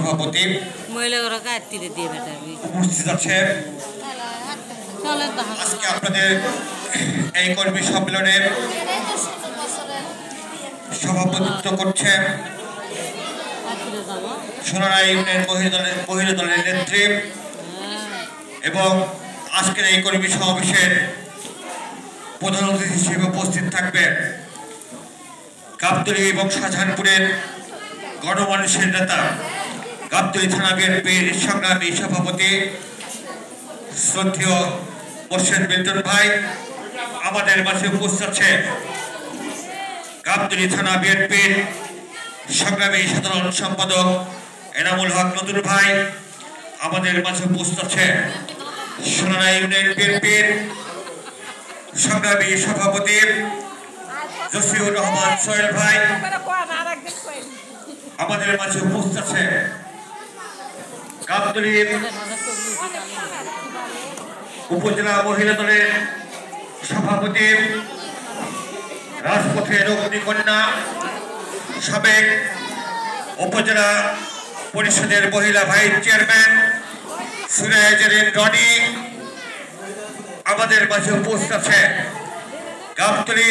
সভাপতি উপস্থিত আছে। আজকে আপনাদের এই কর্মী সম্মেলনের সভাপতিত্ব করছেন সোনারা ইউনিয়ন মহিলা দলের নেত্রী এবং আজকের এই কর্মী সমাবেশের প্রধান অতিথি হিসেবে উপস্থিত থাকবেন গাবতলী এবং শাহজাহানপুরের গণমানুষের নেতা গাবতলী থানা বিএনপির সংগ্রামী সভাপতি শ্রদ্ধেয় মোর্শেদ মিল্টন ভাই। আমাদের মাঝে উপস্থিত আছে গাবতলী থানা বিএনপির সংগ্রামী সাধারণ সম্পাদক এনামুল হক নতুন ভাই। আমাদের মাঝে উপস্থিত আছে সোনারা ইউনিয়ন বিএনপির সংগ্রামী সভাপতি জসিউর রহমান সোহেল ভাই। আমাদের মাঝে উপস্থিত আছে গাবতলী উপজেলা মহিলা দলের সভাপতি রাজপথের অগ্নিকন্যা সাবেক উপজেলা পরিষদের মহিলা ভাইস চেয়ারম্যান সুরাইজেরিন রনি। আমাদের মাঝে উপস্থিত আছে গাবতলী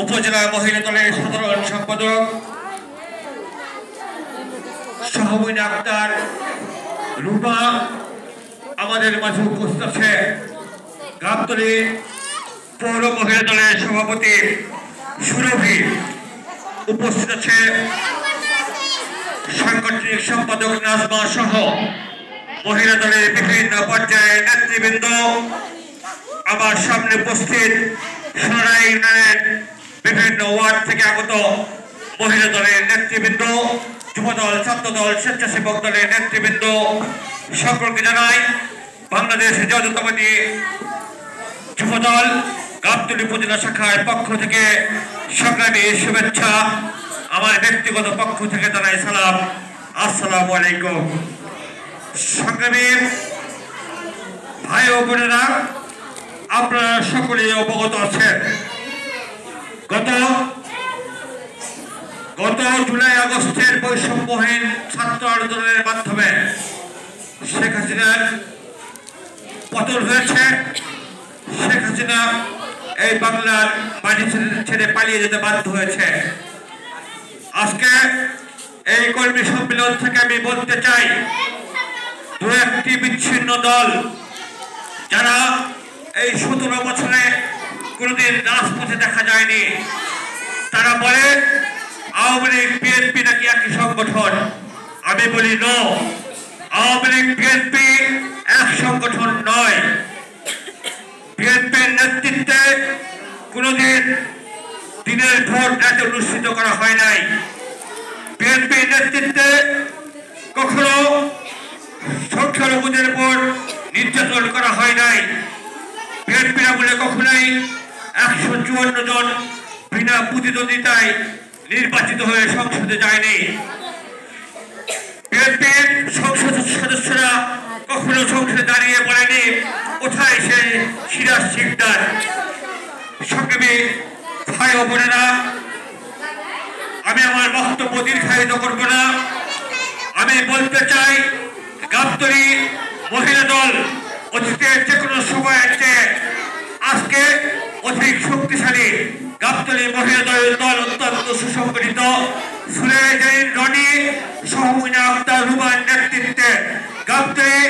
উপজেলা মহিলা দলের সাধারণ সম্পাদক শাহমিনা আক্তার রুমা। আমাদের মাঝে উপস্থিত আছে গাবতলী পৌর মহিলা দলের সভাপতি সুরভি। উপস্থিত আছে সাংগঠনিক সম্পাদক নাজমা সহ মহিলা দলের বিভিন্ন পর্যায়ের নেতৃবৃন্দ। আমার সামনে উপস্থিত সোনারা ইউনিয়নের বিভিন্ন ওয়ার্ড থেকে আগত মহিলা দলের নেতৃবৃন্দ, যুবদল, ছাত্রদল, স্বেচ্ছাসেবক দলের নেতৃবৃন্দ সকলকে জানাই বাংলাদেশ জাতীয়তাবাদী যুবদল গাবতলী উপজেলা শাখার পক্ষ থেকে সংগ্রামী শুভেচ্ছা। আমার ব্যক্তিগত পক্ষ থেকে জানাই সালাম, আসসালামু আলাইকুম। সংগ্রামী ভাই ও বোনেরা, আপনারা সকলেই অবগত আছেন গত জুলাই আগস্টের বৈষম্যহীন ছাত্র আন্দোলনের মাধ্যমে শেখ হাসিনার পতন হয়েছে। শেখ হাসিনা এই বাংলার মাটি ছেড়ে পালিয়ে যেতে বাধ্য হয়েছে। আজকে এই কর্মী সম্মেলন থেকে আমি বলতে চাই, দু একটি বিচ্ছিন্ন দল যারা এই 17 বছরে কোনোদিন রাজপথে দেখা যায়নি, তারা বলে আওয়ামী লীগ বিএনপি নাকি একই সংগঠন। আমি বলি নো, আওয়ামী লীগ বিএনপি এক সংগঠন নয়। বিএনপির নেতৃত্বে কোনোদিন দিনের ভোট রাতে অনুষ্ঠিত করা হয় নাই। বিএনপির নেতৃত্বে কখনো সংখ্যালঘুদের উপর নির্যাতন করা হয় নাই। বিএনপির আমলে কখনোই 154 জন বিনা প্রতিদ্বন্দ্বিতায় নির্বাচিত হয়ে সংসদে যায়নি। বিএনপির সংসদ সদস্যরা কখনো সংসদে দাঁড়িয়ে বলেনি কোথায় সেই সিরাজ শিকদার। সংগ্রামী ভাই ও বোনেরা, আমি আমার বক্তব্য দীর্ঘায়িত করব না। আমি বলতে চাই, গাবতলী মহিলা দল অতীতের যে কোনো সময়ের চেয়ে আজকে অধিক শক্তিশালী। গাবতলী মহিলা দল অত্যন্ত সুসংগঠিত। সুরাইজেরিন রনি, শাহমিনা আক্তার রুমার নেতৃত্বে গাবতলী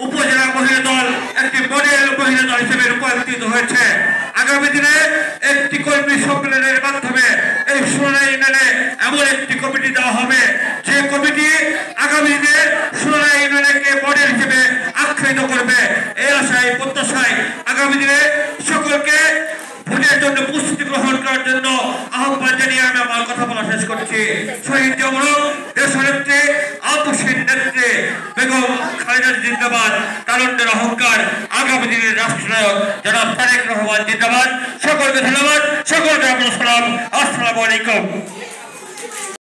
উপজেলা মহিলা দল একটি মডেল মহিলা দল হিসেবে রূপান্তরিত হয়েছে। আগামী দিনে একটি কর্মী সম্মেলনের মাধ্যমে এই সোনারা ইউনিয়নে এমন একটি কমিটি দেওয়া হবে যে কমিটি আগামী দিনে সোনারা ইউনিয়নকে মডেল হিসেবে আখ্যায়িত করবে। এই আশায় প্রত্যাশায় আগামী দিনে সকলকে ভোটের জন্য প্রস্তুতি গ্রহণ করার জন্য আহ্বান জানিয়ে আমি আমার কথা বলা শেষ করছি। শহীদ জমরক দেশনেত্রী আবুসির নেত্রী বেগম খালেদা জিন্দাবাদ, তারুণ্যের অহংকার, আগামী দিনের রাষ্ট্রনায়ক জনাব তারেক রহমান জিন্দাবাদ। সকলকে ধন্যবাদ, সকলকে আপনার সালাম, আসসালামু আলাইকুম।